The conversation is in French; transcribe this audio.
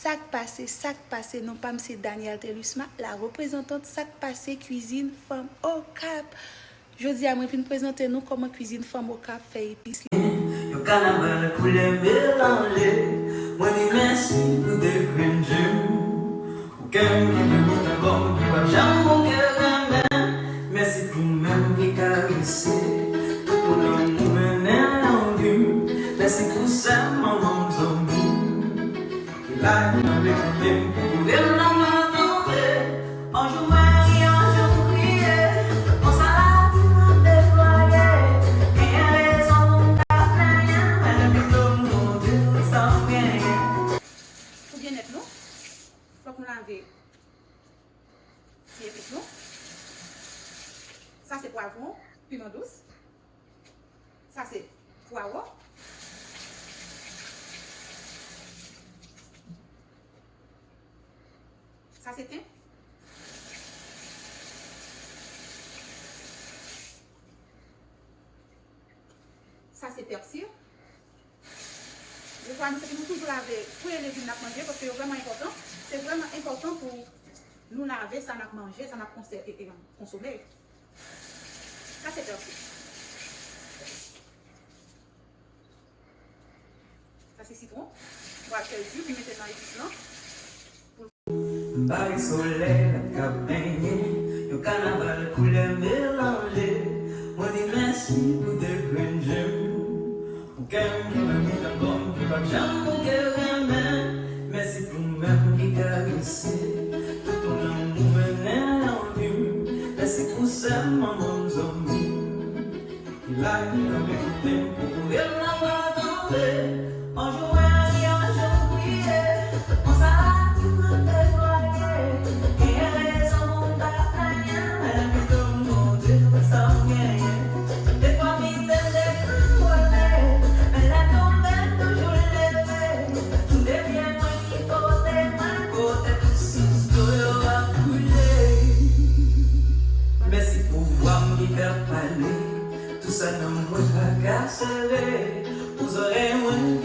Sac passé, non pas M. Daniel Telusma, la représentante sac passé cuisine femme au cap. Je dis à moi, puis présenter nous comment cuisine femme au cap fait épices. Yo carnaval pour les mélanger. Moi dis merci pour des green jus. Aucun qui me goûte un bon qui va jamais mon cœur à main. Merci pour même qui caresser. Tout pour nous mener en vue. Merci pour ça, maman zombie. Qui l'a dit dans les côtés pour elle la m'attendre. Un jour Marie, un jour prier. On s'arrête pour déployer. Faut laver les épices. Ça c'est poivron, piment douce. Ça c'est poireau. Ça c'est thym. Ça c'est persil. Je crois que nous toujours laver tous les légumes à manger parce que c'est vraiment important. C'est vraiment important pour nous laver, ça n'a mangé, ça n'a consommé. Ça c'est persil. Ça c'est citron. On va faire du puis mettez dans l'épice là. Bail soleil, la cap baigné, yo carnaval couleur mélangé. Moi dis merci pour des green gems. Aucun qui me mit un bon qui va jamais mon cœur à main. Merci pour même qui caresser. Tout ton amour venait en vue. Merci pour ça, maman zombie. Qui l'a dit dans mes côtés pour elle l'avoir tombé. Un jour Marie, un jour prier. On s'arrête pour me déployer. Et raison mon bataille. Elle me donne mon Dieu, ça vient. Des fois, mi t'aime des coups. Mais la tombe est toujours levée. Tout devient moins qui côté, tout sous l'eau va couler. Merci pour voir me faire parler. Tout ça n'a moins pas cassé. Vous aurez moins